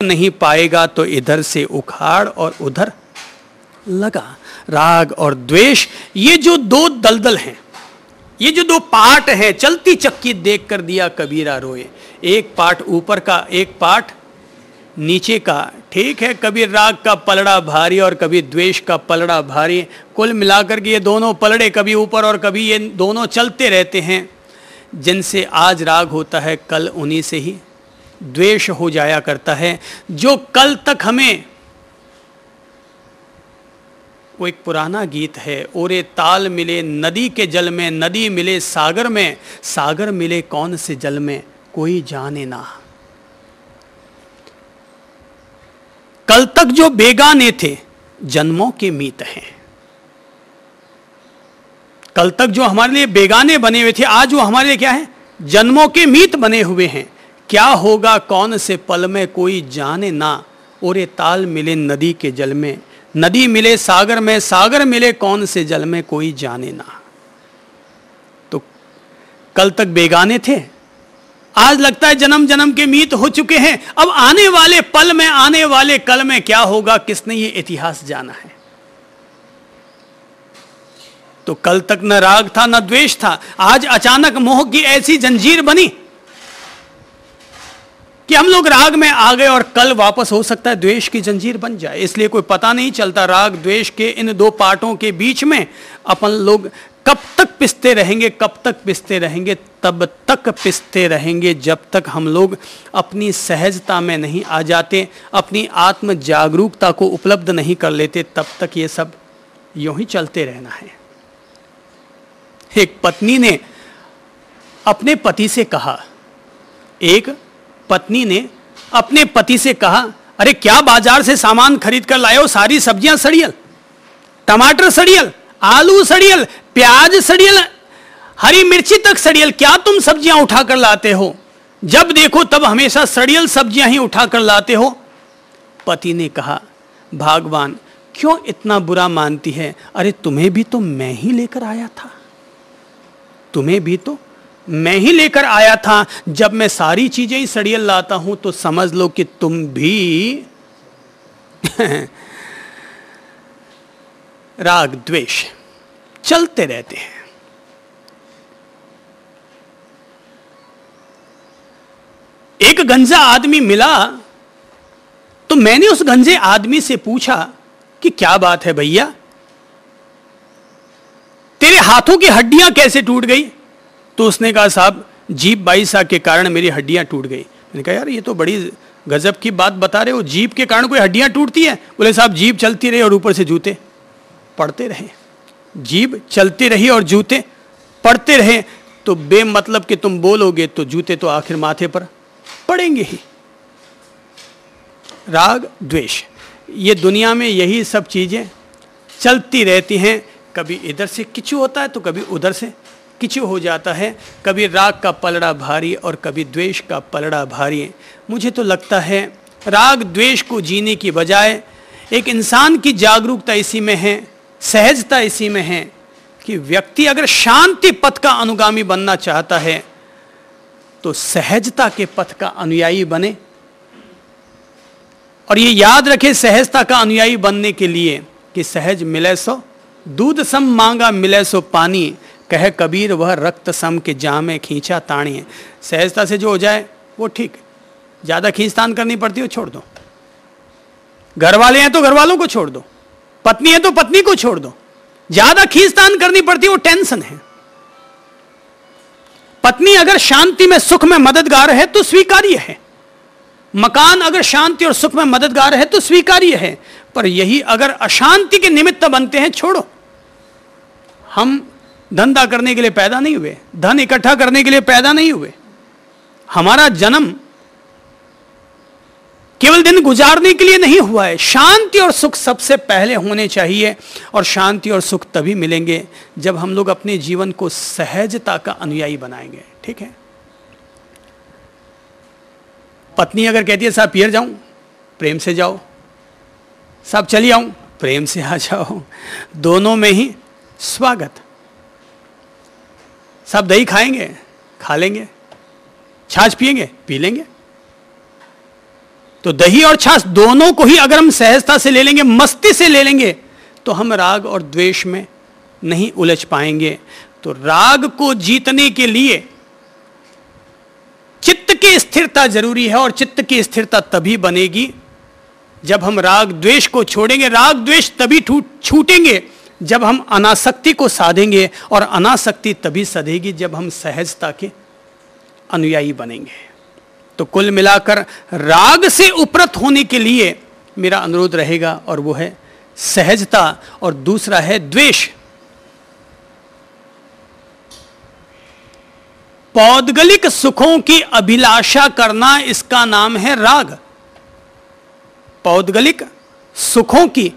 नहीं पाएगा तो इधर से उखाड़ और उधर लगा। राग और द्वेष, ये जो दो दलदल हैं, ये जो दो पार्ट हैं, चलती चक्की देख कर दिया कबीरा रोए। एक पार्ट ऊपर का, एक पार्ट नीचे का। ठीक है, कभी राग का पलड़ा भारी और कभी द्वेष का पलड़ा भारी, कुल मिलाकर के ये दोनों पलड़े कभी ऊपर और कभी ये दोनों चलते रहते हैं। जिनसे आज राग होता है, कल उन्हीं से ही द्वेष हो जाया करता है। जो कल तक हमें, वो एक पुराना गीत है, ओरे ताल मिले नदी के जल में, नदी मिले सागर में, सागर मिले कौन से जल में, कोई जाने ना। कल तक जो बेगाने थे जन्मों के मीत हैं। कल तक जो हमारे लिए बेगाने बने हुए थे, आज वो हमारे लिए क्या है, जन्मों के मीत बने हुए हैं। क्या होगा कौन से पल में, कोई जाने ना। ओरे ताल मिले नदी के जल में, नदी मिले सागर में, सागर मिले कौन से जल में, कोई जाने ना। तो कल तक बेगाने थे, आज लगता है जन्म जन्म के मीत हो चुके हैं। अब आने वाले पल में, आने वाले कल में क्या होगा, किसने ये इतिहास जाना है। तो कल तक न राग था न द्वेष था, आज अचानक मोह की ऐसी जंजीर बनी कि हम लोग राग में आ गए और कल वापस हो सकता है द्वेष की जंजीर बन जाए। इसलिए कोई पता नहीं चलता, राग द्वेष के इन दो पार्टों के बीच में अपन लोग कब तक पिसते रहेंगे, कब तक पिसते रहेंगे। तब तक पिसते रहेंगे जब तक हम लोग अपनी सहजता में नहीं आ जाते, अपनी आत्म जागरूकता को उपलब्ध नहीं कर लेते, तब तक ये सब यूं ही चलते रहना है। एक पत्नी ने अपने पति से कहा, एक पत्नी ने अपने पति से कहा, अरे क्या बाजार से सामान खरीद कर लाए हो, सारी सब्जियां सड़ियल, टमाटर सड़ियल, आलू सड़ियल, प्याज सड़ियल, हरी मिर्ची तक सड़ियल, क्या तुम सब्जियां उठाकर लाते हो, जब देखो तब हमेशा सड़ियल सब्जियां ही उठाकर लाते हो। पति ने कहा, भगवान क्यों इतना बुरा मानती है, अरे तुम्हें भी तो मैं ही लेकर आया था, तुम्हें भी तो मैं ही लेकर आया था। जब मैं सारी चीजें ही सड़ियल लाता हूं तो समझ लो कि तुम भी राग द्वेष चलते रहते हैं। एक गंजा आदमी मिला तो मैंने उस गंजे आदमी से पूछा कि क्या बात है भैया, तेरे हाथों की हड्डियां कैसे टूट गई। तो उसने कहा, साहब जीभ बाईसा के कारण मेरी हड्डियां टूट गई। मैंने कहा, यार ये तो बड़ी गजब की बात बता रहे हो, जीभ के कारण कोई हड्डियां टूटती है। बोले, साहब जीभ चलती रही और ऊपर से जूते पड़ते रहे, जीभ चलती रही और जूते पड़ते रहे, तो बेमतलब कि तुम बोलोगे तो जूते तो आखिर माथे पर पड़ेंगे ही। राग द्वेष, ये दुनिया में यही सब चीजें चलती रहती हैं। कभी इधर से किचू होता है तो कभी उधर से किचू हो जाता है, कभी राग का पलड़ा भारी और कभी द्वेष का पलड़ा भारी। मुझे तो लगता है राग द्वेष को जीने की बजाय एक इंसान की जागरूकता इसी में है, सहजता इसी में है कि व्यक्ति अगर शांति पथ का अनुगामी बनना चाहता है तो सहजता के पथ का अनुयायी बने। और ये याद रखे सहजता का अनुयायी बनने के लिए कि सहज मिले सो दूध सम मांगा, मिले सो पानी, कहे कबीर वह रक्त सम के जामे खींचा ताणी। सहजता से जो हो जाए वो ठीक, ज्यादा खींचतान करनी पड़ती हो छोड़ दो। घर वाले हैं तो घर वालों को छोड़ दो, पत्नी है तो पत्नी को छोड़ दो। ज्यादा खींचतान करनी पड़ती है वो टेंशन है। पत्नी अगर शांति में सुख में मददगार है तो स्वीकार्य है, मकान अगर शांति और सुख में मददगार है तो स्वीकार्य है, पर यही अगर अशांति के निमित्त बनते हैं छोड़ो। हम धंधा करने के लिए पैदा नहीं हुए, धन इकट्ठा करने के लिए पैदा नहीं हुए। हमारा जन्म केवल दिन गुजारने के लिए नहीं हुआ है। शांति और सुख सबसे पहले होने चाहिए, और शांति और सुख तभी मिलेंगे जब हम लोग अपने जीवन को सहजता का अनुयायी बनाएंगे। ठीक है, पत्नी अगर कहती है साहब पियर जाऊं, प्रेम से जाओ, साहब चली आऊं, प्रेम से आ जाओ, दोनों में ही स्वागत। साहब दही खाएंगे, खा लेंगे, छाछ पिएंगे, पी लेंगे। तो दही और छाछ दोनों को ही अगर हम सहजता से ले लेंगे, मस्ती से ले लेंगे, तो हम राग और द्वेष में नहीं उलझ पाएंगे। तो राग को जीतने के लिए चित्त की स्थिरता जरूरी है, और चित्त की स्थिरता तभी बनेगी जब हम राग द्वेष को छोड़ेंगे। राग द्वेष तभी छूटेंगे जब हम अनासक्ति को साधेंगे, और अनासक्ति तभी सधेगी जब हम सहजता के अनुयायी बनेंगे। तो कुल मिलाकर राग से उपरत होने के लिए मेरा अनुरोध रहेगा, और वो है सहजता, और दूसरा है द्वेष। पौद्गलिक सुखों की अभिलाषा करना, इसका नाम है राग। पौद्गलिक सुखों की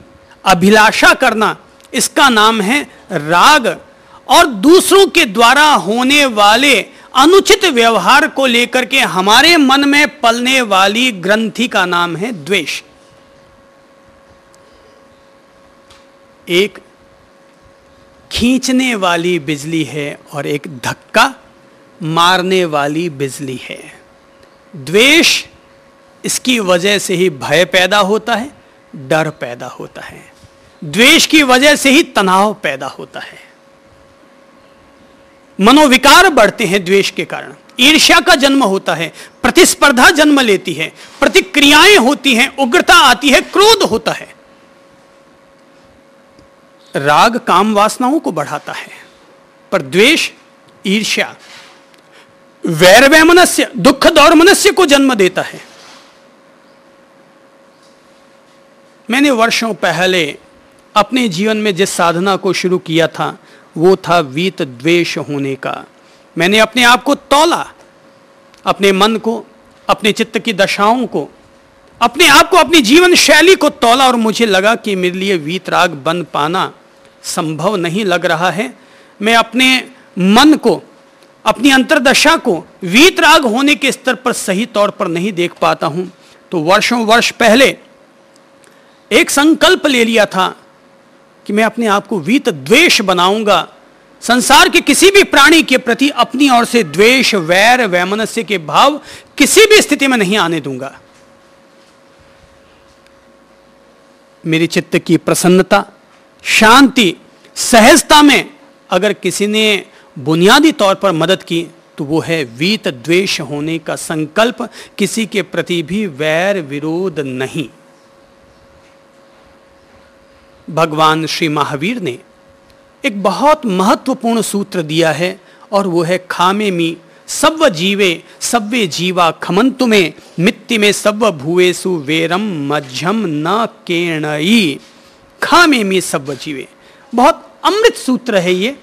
अभिलाषा करना, इसका नाम है राग। और दूसरों के द्वारा होने वाले अनुचित व्यवहार को लेकर के हमारे मन में पलने वाली ग्रंथि का नाम है द्वेष। एक खींचने वाली बिजली है और एक धक्का मारने वाली बिजली है। द्वेष, इसकी वजह से ही भय पैदा होता है, डर पैदा होता है। द्वेष की वजह से ही तनाव पैदा होता है, मनोविकार बढ़ते हैं द्वेष के कारण। ईर्ष्या का जन्म होता है, प्रतिस्पर्धा जन्म लेती है, प्रतिक्रियाएं होती हैं, उग्रता आती है, क्रोध होता है। राग काम वासनाओं को बढ़ाता है, पर द्वेष ईर्ष्या, वैर वैमनस्य, दुख दौर्मनस्य को जन्म देता है। मैंने वर्षों पहले अपने जीवन में जिस साधना को शुरू किया था वो था वीत द्वेष होने का। मैंने अपने आप को तौला, अपने मन को, अपने चित्त की दशाओं को, अपने आप को, अपनी जीवन शैली को तौला, और मुझे लगा कि मेरे लिए वीतराग बन पाना संभव नहीं लग रहा है। मैं अपने मन को, अपनी अंतर्दशा को वीतराग होने के स्तर पर सही तौर पर नहीं देख पाता हूं। तो वर्षों वर्ष पहले एक संकल्प ले लिया था कि मैं अपने आप को वीत द्वेष बनाऊंगा। संसार के किसी भी प्राणी के प्रति अपनी ओर से द्वेष, वैर, वैमनस्य के भाव किसी भी स्थिति में नहीं आने दूंगा। मेरी चित्त की प्रसन्नता, शांति, सहजता में अगर किसी ने बुनियादी तौर पर मदद की तो वो है वीत द्वेष होने का संकल्प, किसी के प्रति भी वैर विरोध नहीं। भगवान श्री महावीर ने एक बहुत महत्वपूर्ण सूत्र दिया है, और वो है खामे मी सव्व जीवे सव्वे जीवा खमंतु में मित्ति में सव्व भुवेसु वेरम मध्यम न केणई। खामे मी सव्व जीवे, बहुत अमृत सूत्र है ये।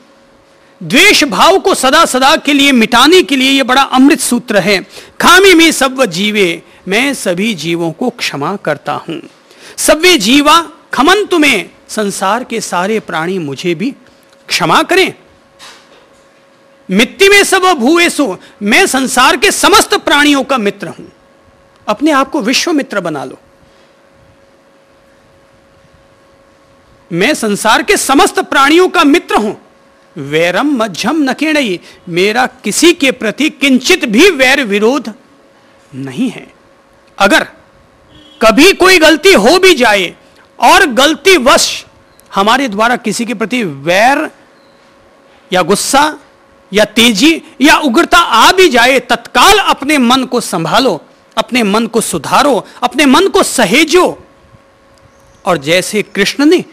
द्वेष भाव को सदा सदा के लिए मिटाने के लिए ये बड़ा अमृत सूत्र है। खामे मी सव्व जीवे, मैं सभी जीवों को क्षमा करता हूं। सव्वे जीवा खमंतु में, संसार के सारे प्राणी मुझे भी क्षमा करें। मित्ति में सब भूएसु, मैं संसार के समस्त प्राणियों का मित्र हूं। अपने आप को विश्व मित्र बना लो। मैं संसार के समस्त प्राणियों का मित्र हूं। वैरम मध्यम न केणई, मेरा किसी के प्रति किंचित भी वैर विरोध नहीं है। अगर कभी कोई गलती हो भी जाए और गलतीवश हमारे द्वारा किसी के प्रति वैर या गुस्सा या तेजी या उग्रता आ भी जाए, तत्काल अपने मन को संभालो, अपने मन को सुधारो, अपने मन को सहेजो। और जैसे कृष्ण ने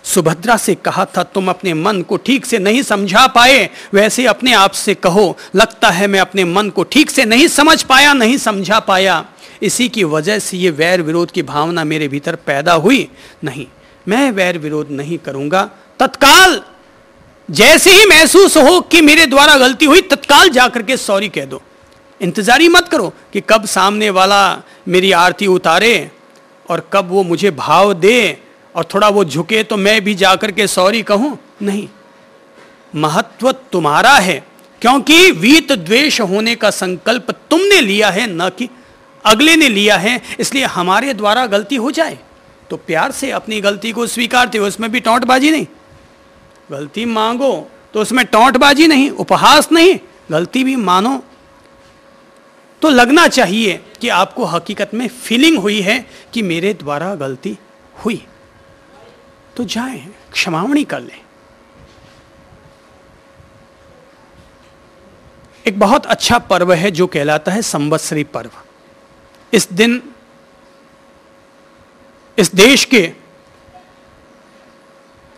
सुभद्रा से कहा था तुम अपने मन को ठीक से नहीं समझा पाए, वैसे अपने आप से कहो लगता है मैं अपने मन को ठीक से नहीं समझ पाया, नहीं समझा पाया। इसी की वजह से ये वैर विरोध की भावना मेरे भीतर पैदा हुई। नहीं, मैं वैर विरोध नहीं करूंगा। तत्काल जैसे ही महसूस हो कि मेरे द्वारा गलती हुई, तत्काल जाकर के सॉरी कह दो। इंतजार ही मत करो कि कब सामने वाला मेरी आरती उतारे और कब वो मुझे भाव दे और थोड़ा वो झुके तो मैं भी जाकर के सॉरी कहूं। नहीं, महत्व तुम्हारा है, क्योंकि वीत द्वेष होने का संकल्प तुमने लिया है, न कि अगले ने लिया है। इसलिए हमारे द्वारा गलती हो जाए तो प्यार से अपनी गलती को स्वीकारते हो, उसमें भी टौंटबाजी नहीं। गलती मांगो तो उसमें टौंटबाजी नहीं, उपहास नहीं, गलती भी मानो। तो लगना चाहिए कि आपको हकीकत में फीलिंग हुई है कि मेरे द्वारा गलती हुई, तो जाएं, क्षमावणी कर लें। एक बहुत अच्छा पर्व है जो कहलाता है संवत्सरी पर्व। इस दिन इस देश के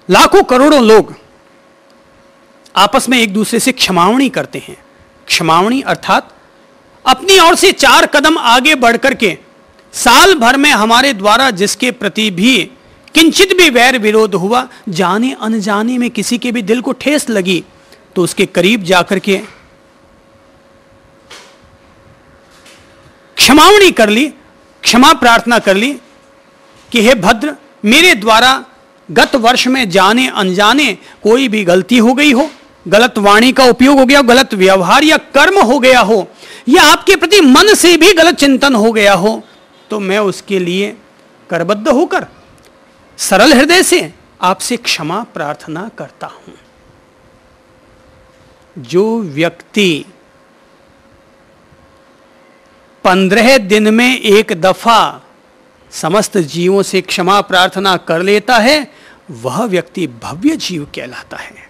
लाखों करोड़ों लोग आपस में एक दूसरे से क्षमावणी करते हैं। क्षमावणी अर्थात अपनी ओर से 4 कदम आगे बढ़कर के साल भर में हमारे द्वारा जिसके प्रति भी किंचित भी वैर विरोध हुआ, जाने अनजाने में किसी के भी दिल को ठेस लगी, तो उसके करीब जाकर के क्षमावणी कर ली, क्षमा प्रार्थना कर ली कि हे भद्र, मेरे द्वारा गत वर्ष में जाने अनजाने कोई भी गलती हो गई हो, गलत वाणी का उपयोग हो गया, गलत व्यवहार या कर्म हो गया हो, या आपके प्रति मन से भी गलत चिंतन हो गया हो, तो मैं उसके लिए करबद्ध होकर सरल हृदय से आपसे क्षमा प्रार्थना करता हूं। जो व्यक्ति 15 दिन में एक दफा समस्त जीवों से क्षमा प्रार्थना कर लेता है, वह व्यक्ति भव्य जीव कहलाता है।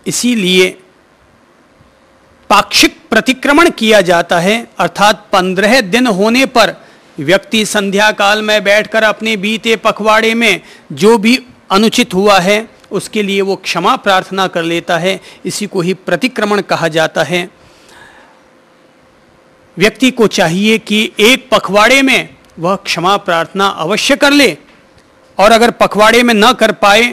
इसीलिए पाक्षिक प्रतिक्रमण किया जाता है, अर्थात 15 दिन होने पर व्यक्ति संध्या काल में बैठकर अपने बीते पखवाड़े में जो भी अनुचित हुआ है उसके लिए वो क्षमा प्रार्थना कर लेता है। इसी को ही प्रतिक्रमण कहा जाता है। व्यक्ति को चाहिए कि एक पखवाड़े में वह क्षमा प्रार्थना अवश्य कर ले, और अगर पखवाड़े में न कर पाए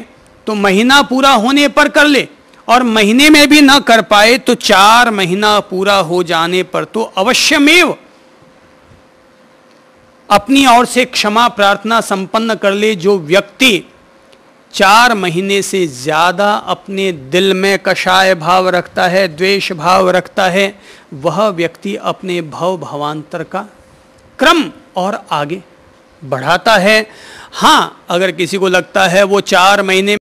तो महीना पूरा होने पर कर ले, और महीने में भी न कर पाए तो 4 महीना पूरा हो जाने पर तो अवश्यमेव अपनी ओर से क्षमा प्रार्थना संपन्न कर ले। जो व्यक्ति 4 महीने से ज्यादा अपने दिल में कषाय भाव रखता है, द्वेष भाव रखता है, वह व्यक्ति अपने भव भवांतर का क्रम और आगे बढ़ाता है। हां, अगर किसी को लगता है वो 4 महीने